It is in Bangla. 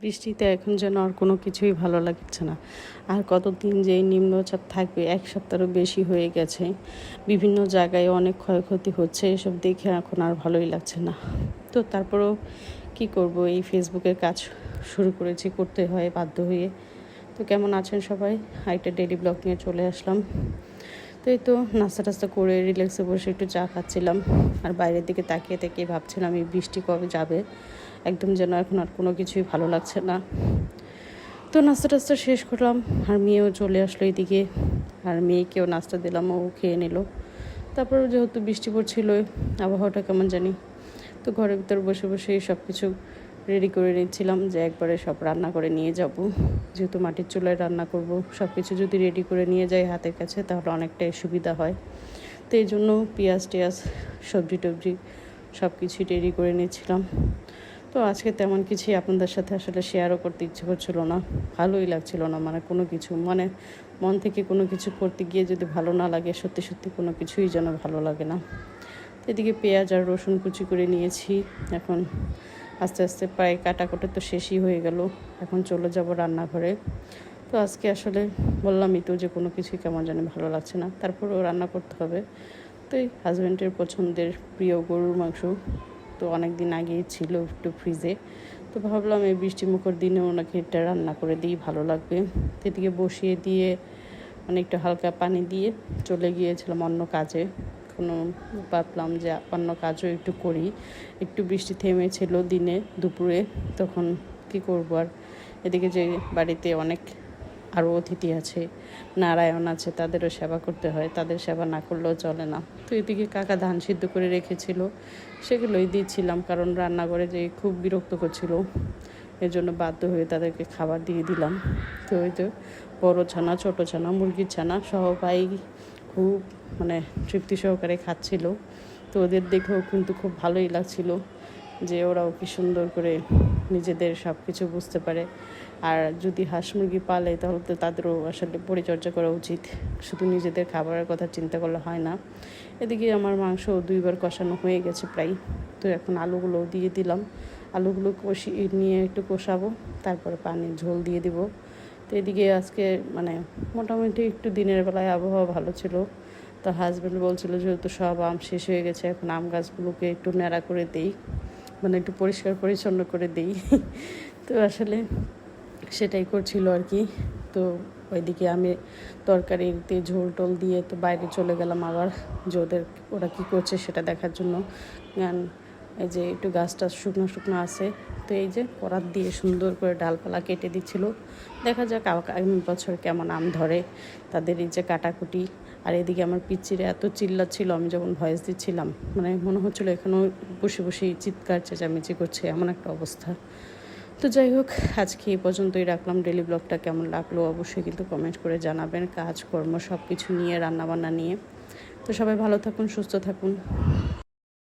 বৃষ্টিতে এখন যেন আর কোনো কিছুই ভালো লাগছে না। আর কতদিন যে এই নিম্নচাপ থাকবে, এক সপ্তাহেরও বেশি হয়ে গেছে। বিভিন্ন জায়গায় অনেক ক্ষয়ক্ষতি হচ্ছে, এসব দেখে এখন আর ভালোই লাগছে না। তো তারপরেও কি করব, এই ফেসবুকের কাজ শুরু করেছি, করতে হয় বাধ্য হয়ে। তো কেমন আছেন সবাই? একটা ডেইলি ব্লগ নিয়ে চলে আসলাম। তো এই তো নাস্তা টাস্তা করে রিল্যাক্সে বসে একটু চা খাচ্ছিলাম, আর বাইরের দিকে তাকিয়ে তাকিয়ে ভাবছিলাম এই বৃষ্টি কবে যাবে। একদম যেন এখন আর কোনো কিছুই ভালো লাগছে না। তো নাস্তা টাস্তা শেষ করলাম, আর মেয়েও চলে আসলো এদিকে, আর মেয়েকেও নাস্তা দিলাম, ও খেয়ে নিল। তারপর যেহেতু বৃষ্টি পড়ছিল, আবহাওয়াটা কেমন জানি, তো ঘরের ভিতর বসে বসে সব কিছু রেডি করে নিচ্ছিলাম যে একবারে সব রান্না করে নিয়ে যাব। যেহেতু মাটির চুলায় রান্না করব, সব কিছু যদি রেডি করে নিয়ে যাই হাতের কাছে তাহলে অনেকটাই সুবিধা হয়। তো এই জন্য পেঁয়াজ টেয়াজ, সবজি টবজি সব কিছুই রেডি করে নিয়েছিলাম। তো আজকে তেমন কিছুই আপনাদের সাথে আসলে শেয়ারও করতে ইচ্ছে করছিল না, ভালোই লাগছিল না, মানে কোনো কিছু মানে মন থেকে কোনো কিছু করতে গিয়ে যদি ভালো না লাগে, সত্যি সত্যি কোনো কিছুই যেন ভালো লাগে না। তো এদিকে পেঁয়াজ আর রসুন কুচি করে নিয়েছি। এখন আস্তে আস্তে প্রায় কাটাকুটি তো শেষই হয়ে গেল, এখন চলে যাব রান্নাঘরে। তো আজকে আসলে বললামই তো যে কোনো কিছুই কেমন জানি ভালো লাগছে না, তারপরেও রান্না করতে হবে। তো এই হাজব্যান্ডের পছন্দের প্রিয় গরুর মাংস, তো অনেক দিন আগেই ছিল একটু ফ্রিজে, তো ভাবলাম এই বৃষ্টিমুখর দিনে ওনাকে এটা রান্না করে দিই, ভালো লাগবে। এদিকে বসিয়ে দিয়ে অনেকটা হালকা পানি দিয়ে চলে গিয়েছিলাম অন্য কাজে। কোনো ভাবলাম যে অন্য কাজও একটু করি, একটু বৃষ্টি থেমেছিল দিনে দুপুরে, তখন কি করবো আর। এদিকে যে বাড়িতে অনেক আরও অতিথি আছে, নারায়ণ আছে, তাদেরও সেবা করতে হয়, তাদের সেবা না করলেও চলে না। তো এদিকে কাকা ধান সিদ্ধ করে রেখেছিল, সেগুলোই দিচ্ছিলাম, কারণ রান্নাঘরে যে খুব বিরক্ত করছিল, এর জন্য বাধ্য হয়ে তাদেরকে খাবার দিয়ে দিলাম। তো ওই তো বড়ো ছানা, ছোটো ছানা, মুরগির ছানা সবাই খুব মানে তৃপ্তি সহকারে খাচ্ছিল। তো ওদের দেখেও কিন্তু খুব ভালোই লাগছিল যে ওরাও কি সুন্দর করে নিজেদের সব কিছু বুঝতে পারে। আর যদি হাঁস মুরগি পালে তাহলে তো তাদেরও আসলে পরিচর্যা করা উচিত, শুধু নিজেদের খাবারের কথা চিন্তা করলে হয় না। এদিকে আমার মাংস 2বার কষানো হয়ে গেছে প্রায়। তো এখন আলুগুলোও দিয়ে দিলাম, আলুগুলো কষিয়ে নিয়ে একটু কষাবো, তারপরে পানির ঝোল দিয়ে দিব। তো এদিকে আজকে মানে মোটামুটি একটু দিনের বেলায় আবহাওয়া ভালো ছিল। তো হাজব্যান্ড বলছিল যেহেতু সব আম শেষ হয়ে গেছে, এখন আম গাছগুলোকে একটু ন্যাড়া করে দেই, মানে একটু পরিষ্কার পরিচ্ছন্ন করে দিই। তো আসলে সেটাই করছিল আর কি। তো ওইদিকে আমি তরকারিতে ঝোল টোল দিয়ে তো বাইরে চলে গেলাম আবার, যে ওরা কী করছে সেটা দেখার জন্য। এই যে একটু গাছটা শুকনো শুকনো আছে, তো এই যে করাত দিয়ে সুন্দর করে ডালপালা কেটে দিচ্ছিল। দেখা যাক আগামী বছর কেমন আম ধরে, তাদের এই যে কাটাকুটি। আর এদিকে আমার পিচ্চিরে এত চিল্লাচ্ছিল, আমি যখন ভয়েস দিচ্ছিলাম মানে মনে হচ্ছিলো এখানেও বসে বসেই চিৎকার চেঁচামেচি করছে, এমন একটা অবস্থা। তো যাই হোক, আজকে এই পর্যন্তই রাখলাম। ডেলি ব্লগটা কেমন লাগলো অবশ্যই কিন্তু কমেন্ট করে জানাবেন, কাজকর্ম সব কিছু নিয়ে, রান্নাবান্না নিয়ে। তো সবাই ভালো থাকুন, সুস্থ থাকুন।